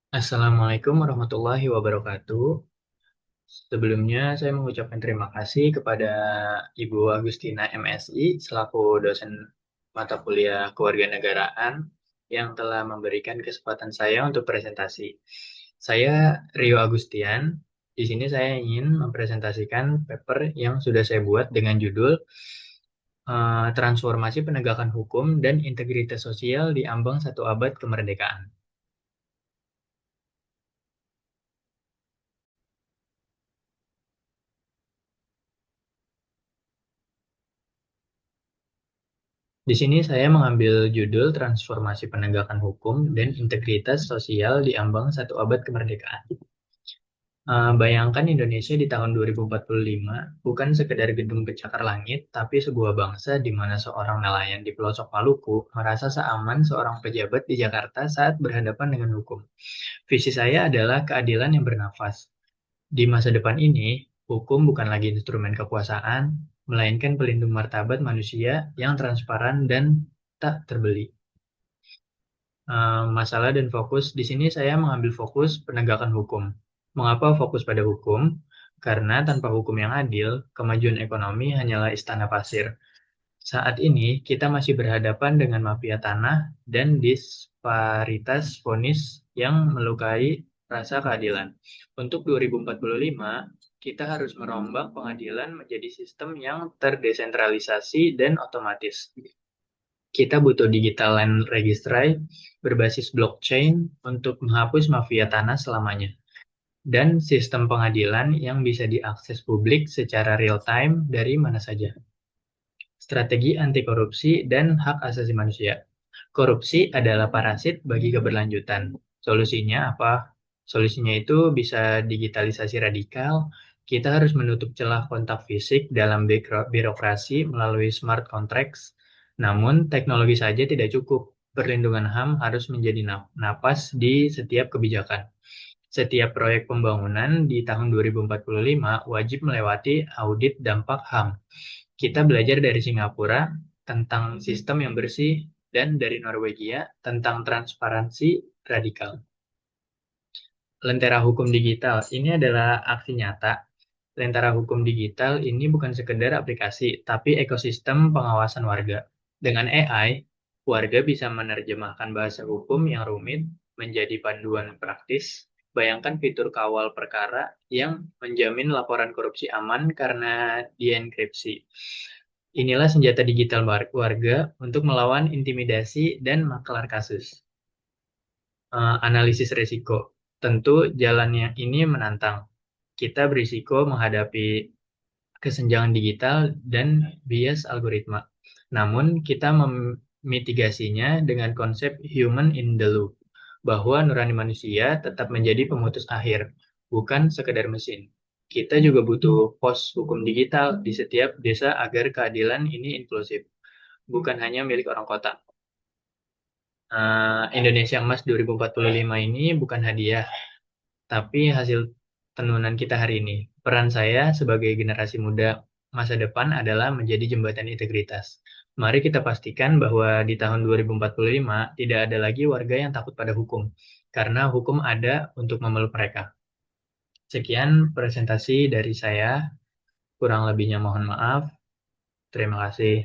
Assalamualaikum warahmatullahi wabarakatuh. Sebelumnya saya mengucapkan terima kasih kepada Ibu Agustina MSI selaku dosen mata kuliah Kewarganegaraan yang telah memberikan kesempatan saya untuk presentasi. Saya Rio Agustian. Di sini saya ingin mempresentasikan paper yang sudah saya buat dengan judul Transformasi Penegakan Hukum dan Integritas Sosial di Ambang Satu Abad Kemerdekaan. Di sini saya mengambil judul Transformasi Penegakan Hukum dan Integritas Sosial di Ambang Satu Abad Kemerdekaan. Bayangkan Indonesia di tahun 2045 bukan sekedar gedung pencakar langit, tapi sebuah bangsa di mana seorang nelayan di pelosok Maluku merasa seaman seorang pejabat di Jakarta saat berhadapan dengan hukum. Visi saya adalah keadilan yang bernafas. Di masa depan ini, hukum bukan lagi instrumen kekuasaan, melainkan pelindung martabat manusia yang transparan dan tak terbeli. Masalah dan fokus, di sini saya mengambil fokus penegakan hukum. Mengapa fokus pada hukum? Karena tanpa hukum yang adil, kemajuan ekonomi hanyalah istana pasir. Saat ini, kita masih berhadapan dengan mafia tanah dan disparitas vonis yang melukai rasa keadilan. Untuk 2045, kita harus merombak pengadilan menjadi sistem yang terdesentralisasi dan otomatis. Kita butuh digital land registry berbasis blockchain untuk menghapus mafia tanah selamanya. Dan sistem pengadilan yang bisa diakses publik secara real time dari mana saja. Strategi anti korupsi dan hak asasi manusia. Korupsi adalah parasit bagi keberlanjutan. Solusinya apa? Solusinya itu bisa digitalisasi radikal. Kita harus menutup celah kontak fisik dalam birokrasi melalui smart contracts. Namun, teknologi saja tidak cukup. Perlindungan HAM harus menjadi napas di setiap kebijakan. Setiap proyek pembangunan di tahun 2045 wajib melewati audit dampak HAM. Kita belajar dari Singapura tentang sistem yang bersih dan dari Norwegia tentang transparansi radikal. Lentera hukum digital ini adalah aksi nyata. Lentera hukum digital ini bukan sekedar aplikasi, tapi ekosistem pengawasan warga. Dengan AI, warga bisa menerjemahkan bahasa hukum yang rumit menjadi panduan praktis. Bayangkan fitur kawal perkara yang menjamin laporan korupsi aman karena dienkripsi. Inilah senjata digital warga untuk melawan intimidasi dan maklar kasus. Analisis risiko. Tentu jalannya ini menantang. Kita berisiko menghadapi kesenjangan digital dan bias algoritma. Namun, kita memitigasinya dengan konsep human in the loop, bahwa nurani manusia tetap menjadi pemutus akhir, bukan sekedar mesin. Kita juga butuh pos hukum digital di setiap desa agar keadilan ini inklusif, bukan hanya milik orang kota. Indonesia Emas 2045 ini bukan hadiah, tapi hasil tenunan kita hari ini. Peran saya sebagai generasi muda masa depan adalah menjadi jembatan integritas. Mari kita pastikan bahwa di tahun 2045 tidak ada lagi warga yang takut pada hukum, karena hukum ada untuk memeluk mereka. Sekian presentasi dari saya, kurang lebihnya mohon maaf. Terima kasih.